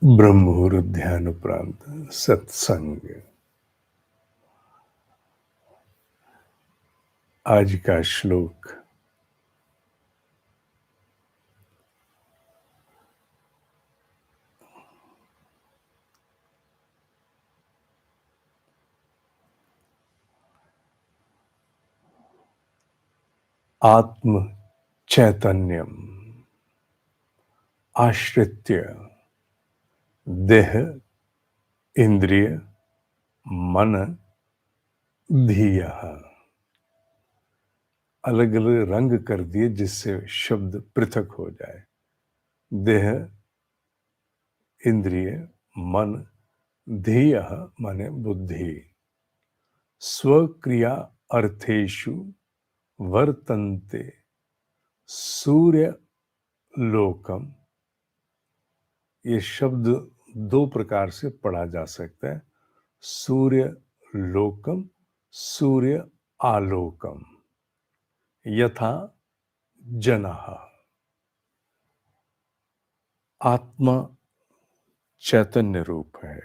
ब्रह्म मुहूर्त ध्यान उपरांत सत्संग। आज का श्लोक। आत्म चैतन्यम आश्रित्य देह इंद्रिय मन धीयः। अलग अलग रंग कर दिए जिससे शब्द पृथक हो जाए। देह इंद्रिय मन धीयः माने बुद्धि। स्वक्रिया अर्थेषु वर्तन्ते सूर्य लोकम। ये शब्द दो प्रकार से पढ़ा जा सकता है। सूर्य लोकम, सूर्य आलोकम। यथा जनः। आत्मा चैतन्य रूप है।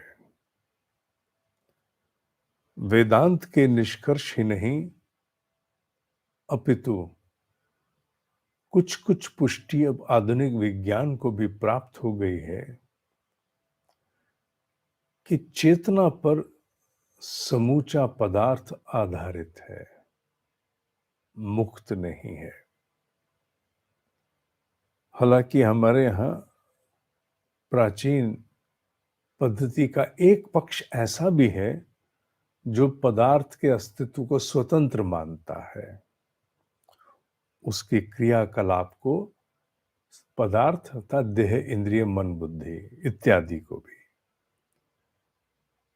वेदांत के निष्कर्ष ही नहीं अपितु कुछ कुछ पुष्टि अब आधुनिक विज्ञान को भी प्राप्त हो गई है कि चेतना पर समूचा पदार्थ आधारित है, मुक्त नहीं है। हालांकि हमारे यहाँ प्राचीन पद्धति का एक पक्ष ऐसा भी है जो पदार्थ के अस्तित्व को स्वतंत्र मानता है, उसकी क्रियाकलाप को, पदार्थ अर्थात देह इंद्रिय मन बुद्धि इत्यादि को भी।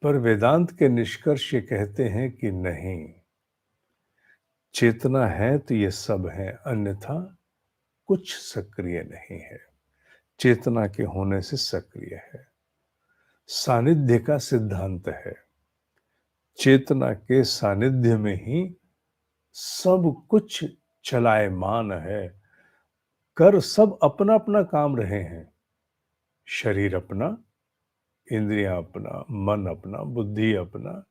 पर वेदांत के निष्कर्ष ये कहते हैं कि नहीं, चेतना है तो ये सब है, अन्यथा कुछ सक्रिय नहीं है। चेतना के होने से सक्रिय है। सानिध्य का सिद्धांत है। चेतना के सानिध्य में ही सब कुछ चलायमान है। कर सब अपना अपना काम रहे हैं। शरीर अपना, इंद्रियां अपना, मन अपना, बुद्धि अपना,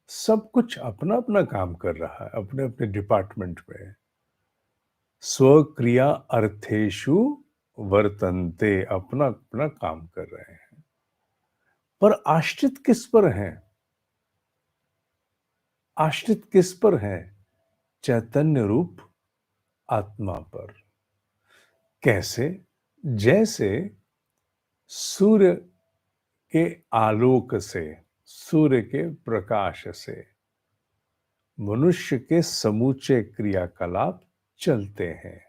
सब कुछ अपना अपना काम कर रहा है अपने अपने डिपार्टमेंट में। स्वक्रिया अर्थेषु वर्तन्ते, अपना अपना काम कर रहे हैं। पर आश्रित किस पर हैं? आश्रित किस पर है? चैतन्य रूप आत्मा पर। कैसे? जैसे सूर्य के आलोक से, सूर्य के प्रकाश से मनुष्य के समूचे क्रियाकलाप चलते हैं।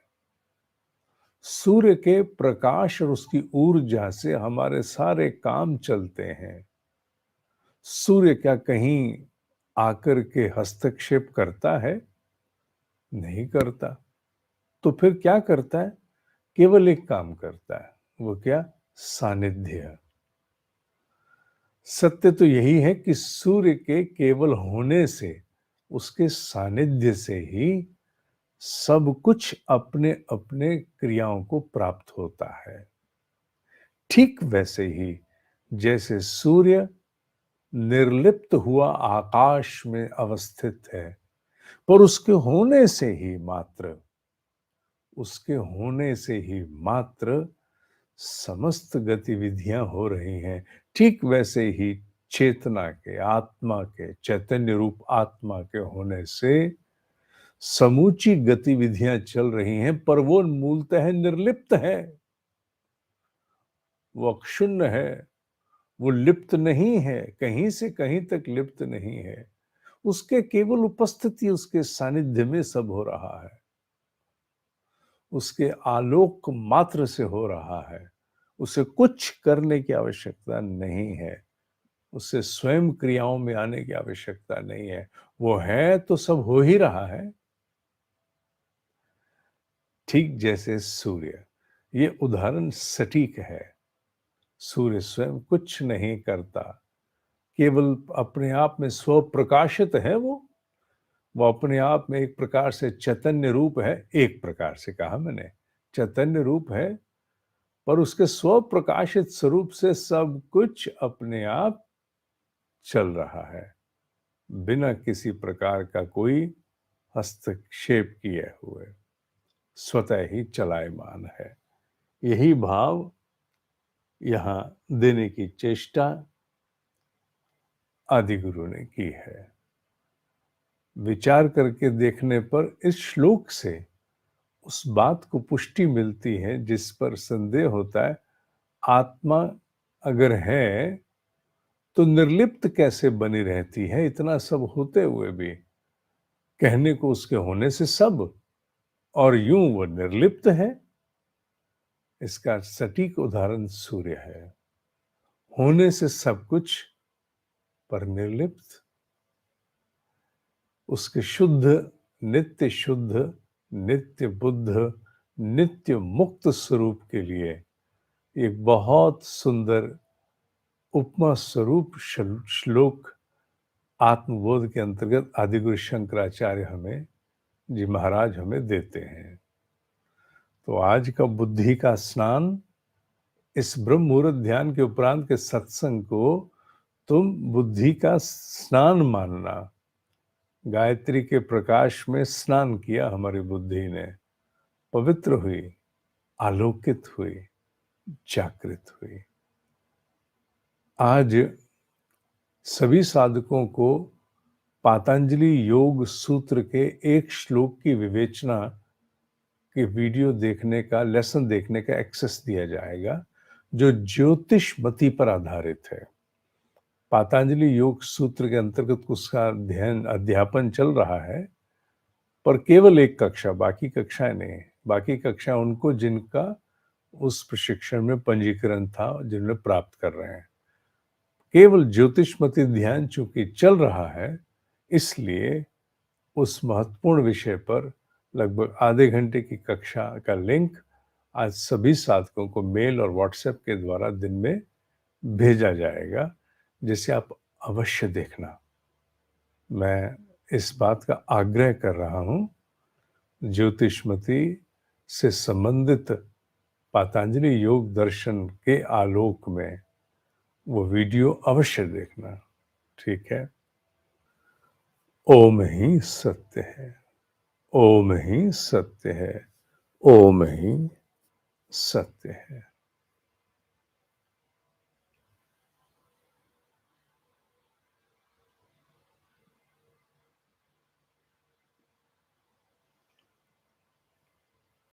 सूर्य के प्रकाश और उसकी ऊर्जा से हमारे सारे काम चलते हैं। सूर्य क्या कहीं आकर के हस्तक्षेप करता है? नहीं करता। तो फिर क्या करता है? केवल एक काम करता है। वो क्या? सानिध्य। सत्य तो यही है कि सूर्य के केवल होने से, उसके सानिध्य से ही सब कुछ अपने अपने क्रियाओं को प्राप्त होता है। ठीक वैसे ही जैसे सूर्य निर्लिप्त हुआ आकाश में अवस्थित है, पर उसके होने से ही मात्र, उसके होने से ही मात्र समस्त गतिविधियां हो रही हैं। ठीक वैसे ही चेतना के, आत्मा के, चैतन्य रूप आत्मा के होने से समूची गतिविधियां चल रही हैं, पर वो मूलतः निर्लिप्त है, वो अक्षुण्ण है, वो लिप्त नहीं है, कहीं से कहीं तक लिप्त नहीं है। उसके केवल उपस्थिति, उसके सानिध्य में सब हो रहा है। उसके आलोक मात्र से हो रहा है। उसे कुछ करने की आवश्यकता नहीं है। उससे स्वयं क्रियाओं में आने की आवश्यकता नहीं है। वो है तो सब हो ही रहा है। ठीक जैसे सूर्य, ये उदाहरण सटीक है। सूर्य स्वयं कुछ नहीं करता, केवल अपने आप में स्व प्रकाशित है। वो अपने आप में एक प्रकार से चैतन्य रूप है। एक प्रकार से कहा मैंने, चैतन्य रूप है, पर उसके स्वप्रकाशित स्वरूप से सब कुछ अपने आप चल रहा है, बिना किसी प्रकार का कोई हस्तक्षेप किए हुए, स्वतः ही चलायमान है। यही भाव यहाँ देने की चेष्टा आदि गुरु ने की है। विचार करके देखने पर इस श्लोक से उस बात को पुष्टि मिलती है जिस पर संदेह होता है, आत्मा अगर है तो निर्लिप्त कैसे बनी रहती है इतना सब होते हुए भी? कहने को उसके होने से सब, और यूं वो निर्लिप्त है। इसका सटीक उदाहरण सूर्य है, होने से सब कुछ पर निर्लिप्त। उसके शुद्ध, नित्य बुद्ध, नित्य मुक्त स्वरूप के लिए एक बहुत सुंदर उपमा स्वरूप श्लोक आत्मबोध के अंतर्गत आदिगुरु शंकराचार्य हमें जी महाराज हमें देते हैं। तो आज का बुद्धि का स्नान, इस ब्रह्म मुहूर्त ध्यान के उपरांत के सत्संग को तुम बुद्धि का स्नान मानना। गायत्री के प्रकाश में स्नान किया हमारी बुद्धि ने, पवित्र हुई, आलोकित हुई, जागृत हुई। आज सभी साधकों को पातंजलि योग सूत्र के एक श्लोक की विवेचना कि वीडियो देखने का, लेसन देखने का एक्सेस दिया जाएगा, जो ज्योतिषमति पर आधारित है। पातंजलि योग सूत्र के अंतर्गत उसका अध्यापन चल रहा है, पर केवल एक कक्षा, बाकी कक्षाएं नहीं। बाकी कक्षा उनको जिनका उस प्रशिक्षण में पंजीकरण था, जिन्हें प्राप्त कर रहे हैं। केवल ज्योतिषमति ध्यान चूंकि चल रहा है, इसलिए उस महत्वपूर्ण विषय पर लगभग आधे घंटे की कक्षा का लिंक आज सभी साधकों को मेल और व्हाट्सएप के द्वारा दिन में भेजा जाएगा, जिसे आप अवश्य देखना। मैं इस बात का आग्रह कर रहा हूं, ज्योतिषमति से संबंधित पातंजलि योग दर्शन के आलोक में वो वीडियो अवश्य देखना। ठीक है? ओम ही सत्य है, ओम ही सत्य है, ओम ही सत्य है।